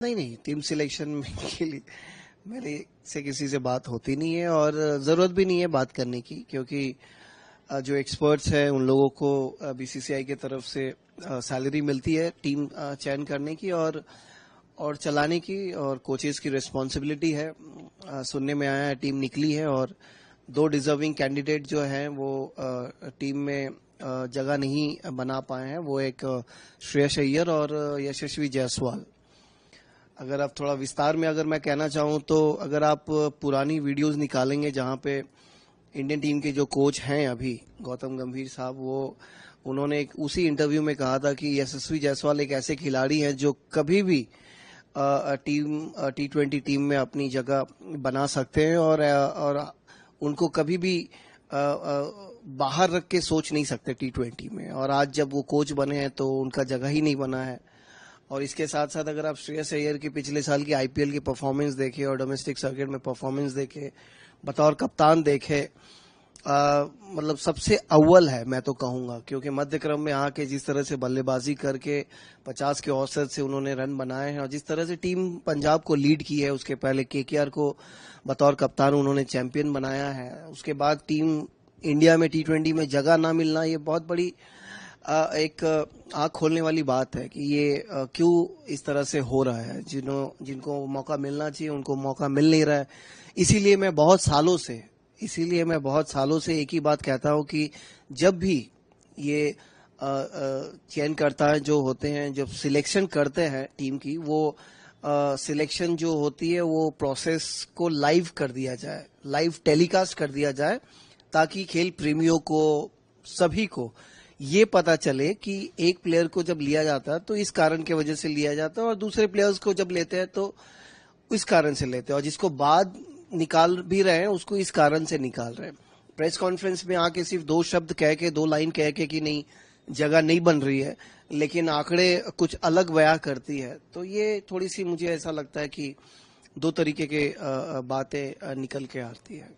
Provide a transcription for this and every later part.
नहीं, team selection के लिए मेरे से किसी से बात होती नहीं है और ज़रूरत भी नहीं है बात करने की, क्योंकि जो एक्सपर्ट्स हैं उन लोगों को बीसीसीआई की तरफ से सैलरी मिलती है टीम चयन करने की और चलाने की, और कोचेस की रिस्पॉन्सिबिलिटी है। सुनने में आया है टीम निकली है और 2 डिजर्विंग कैंडिडेट जो हैं वो टीम में जगह नहीं बना पाए हैं। वो एक श्रेयस अय्यर और यशस्वी जायसवाल। अगर आप थोड़ा विस्तार में अगर मैं कहना चाहूँ तो अगर आप पुरानी वीडियोस निकालेंगे जहाँ पे इंडियन टीम के जो कोच हैं अभी, गौतम गंभीर साहब, वो उन्होंने एक उसी इंटरव्यू में कहा था कि यशस्वी जायसवाल एक ऐसे खिलाड़ी हैं जो कभी भी T20 टीम में अपनी जगह बना सकते हैं और उनको कभी भी बाहर रख के सोच नहीं सकते T20 में। और आज जब वो कोच बने हैं तो उनका जगह ही नहीं बना है। और इसके साथ साथ अगर आप श्रेयस अय्यर की पिछले साल की आईपीएल की परफॉर्मेंस देखें और डोमेस्टिक सर्किट में परफॉर्मेंस देखें, बतौर कप्तान देखें, मतलब सबसे अव्वल है मैं तो कहूंगा, क्योंकि मध्य क्रम में आके जिस तरह से बल्लेबाजी करके 50 के औसत से उन्होंने रन बनाए हैं और जिस तरह से टीम पंजाब को लीड की है, उसके पहले केकेआर को बतौर कप्तान उन्होंने चैंपियन बनाया है, उसके बाद टीम इंडिया में T20 में जगह ना मिलना, ये बहुत बड़ी एक आँख खोलने वाली बात है कि ये क्यों इस तरह से हो रहा है। जिनको मौका मिलना चाहिए उनको मौका मिल नहीं रहा है। इसीलिए मैं बहुत सालों से एक ही बात कहता हूँ कि जब भी ये चयनकर्ता जो होते हैं, जब सिलेक्शन करते हैं टीम की, वो सिलेक्शन जो होती है वो प्रोसेस को लाइव कर दिया जाए, लाइव टेलीकास्ट कर दिया जाए, ताकि खेल प्रेमियों को, सभी को ये पता चले कि एक प्लेयर को जब लिया जाता है तो इस कारण की वजह से लिया जाता है और दूसरे प्लेयर्स को जब लेते हैं तो इस कारण से लेते हैं, और जिसको बाद निकाल भी रहे हैं उसको इस कारण से निकाल रहे हैं। प्रेस कॉन्फ्रेंस में आके सिर्फ 2 शब्द कह के, 2 लाइन कह के कि नहीं जगह नहीं बन रही है, लेकिन आंकड़े कुछ अलग बयां करती है, तो ये थोड़ी सी मुझे ऐसा लगता है कि 2 तरीके के बातें निकल के आती है।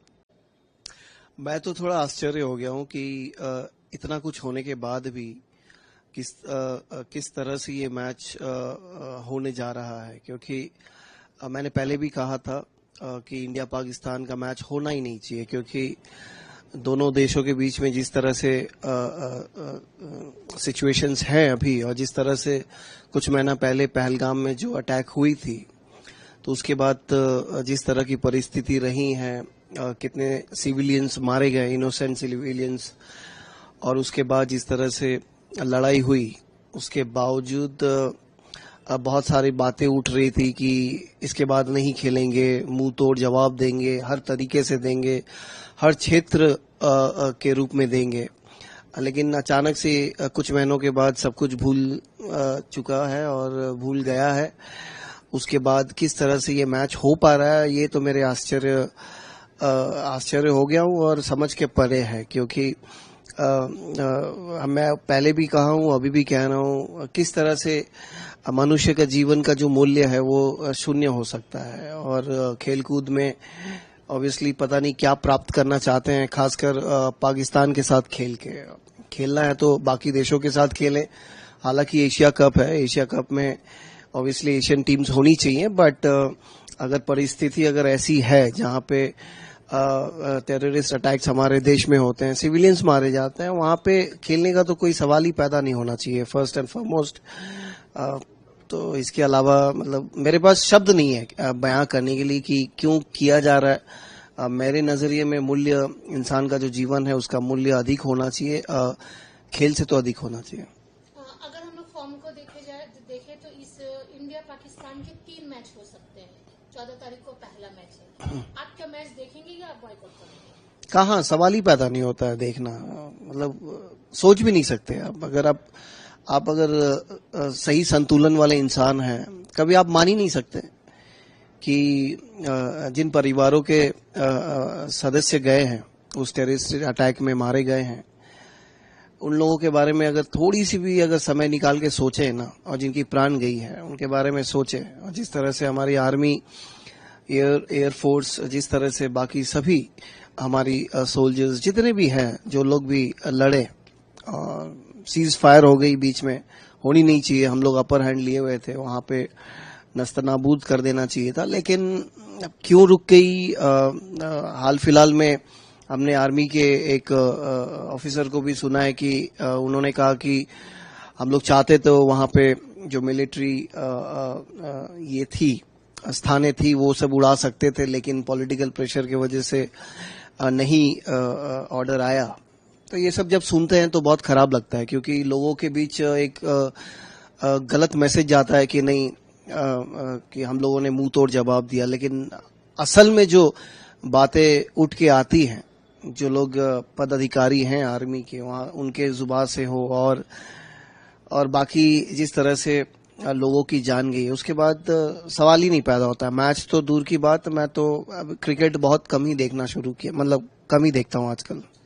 मैं तो थोड़ा आश्चर्य हो गया हूँ कि इतना कुछ होने के बाद भी किस तरह से ये मैच होने जा रहा है, क्योंकि मैंने पहले भी कहा था कि इंडिया पाकिस्तान का मैच होना ही नहीं चाहिए, क्योंकि दोनों देशों के बीच में जिस तरह से सिचुएशंस हैं अभी, और जिस तरह से कुछ महीना पहले पहलगाम में जो अटैक हुई थी, तो उसके बाद जिस तरह की परिस्थिति रही है, कितने सिविलियंस मारे गए, इनोसेंट सिविलियंस, और उसके बाद जिस तरह से लड़ाई हुई, उसके बावजूद बहुत सारी बातें उठ रही थी कि इसके बाद नहीं खेलेंगे, मुंह तोड़ जवाब देंगे, हर तरीके से देंगे, हर क्षेत्र के रूप में देंगे। लेकिन अचानक से कुछ महीनों के बाद सब कुछ भूल चुका है और भूल गया है। उसके बाद किस तरह से ये मैच हो पा रहा है, ये तो मेरे आश्चर्य हो गया हूँ और समझ के परे है, क्योंकि मैं पहले भी कहा हूँ, अभी भी कह रहा हूँ, किस तरह से मनुष्य का जीवन का जो मूल्य है वो शून्य हो सकता है। और खेलकूद में ऑब्वियसली पता नहीं क्या प्राप्त करना चाहते हैं, खासकर पाकिस्तान के साथ खेलना है तो बाकी देशों के साथ खेलें। हालांकि एशिया कप है, एशिया कप में ऑब्वियसली एशियन टीम्स होनी चाहिए, बट अगर परिस्थिति अगर ऐसी है जहाँ पे टेररिस्ट अटैक्स हमारे देश में होते हैं, सिविलियंस मारे जाते हैं, वहाँ पे खेलने का तो कोई सवाल ही पैदा नहीं होना चाहिए, फर्स्ट एंड फॉरमोस्ट। तो इसके अलावा मतलब मेरे पास शब्द नहीं है बयां करने के लिए कि क्यों किया जा रहा है। मेरे नजरिए में मूल्य, इंसान का जो जीवन है उसका मूल्य अधिक होना चाहिए, खेल से तो अधिक होना चाहिए। अगर हम लोग फॉर्म को देखें तो इस इंडिया पाकिस्तान के 3 मैच हो सकते हैं। 14 तारीख को पहला मैच है, आप क्या मैच देखेंगे या आप बॉयकॉट करेंगे? कहाँ, सवाल ही पैदा नहीं होता है देखना, मतलब सोच भी नहीं सकते आप। अगर सही संतुलन वाले इंसान हैं, कभी आप मान ही नहीं सकते कि जिन परिवारों के सदस्य गए हैं, उस टेररिस्ट अटैक में मारे गए हैं, उन लोगों के बारे में अगर थोड़ी सी भी अगर समय निकाल के सोचे ना, और जिनकी प्राण गई है उनके बारे में सोचे, और जिस तरह से हमारी आर्मी, एयरफोर्स, जिस तरह से बाकी सभी हमारी सोल्जर्स जितने भी हैं, जो लोग भी लड़े, सीज फायर हो गई, बीच में होनी नहीं चाहिए, हम लोग अपर हैंड लिए हुए थे वहाँ पे, नस्तनाबूद कर देना चाहिए था, लेकिन अब क्यों रुक गई? हाल फिलहाल में हमने आर्मी के एक ऑफिसर को भी सुना है कि उन्होंने कहा कि हम लोग चाहते तो वहां पे जो मिलिट्री ये थी स्थानें थी वो सब उड़ा सकते थे, लेकिन पॉलिटिकल प्रेशर की वजह से नहीं ऑर्डर आया। तो ये सब जब सुनते हैं तो बहुत खराब लगता है, क्योंकि लोगों के बीच एक गलत मैसेज जाता है कि नहीं कि हम लोगों ने मुंह तोड़ जवाब दिया। लेकिन असल में जो बातें उठ के आती हैं, जो लोग पदाधिकारी हैं आर्मी के वहाँ उनके जुबान से हो और बाकी जिस तरह से लोगों की जान गई है, उसके बाद सवाल ही नहीं पैदा होता है। मैच तो दूर की बात, मैं तो अब क्रिकेट बहुत कम ही देखना शुरू किया, मतलब कम ही देखता हूँ आजकल।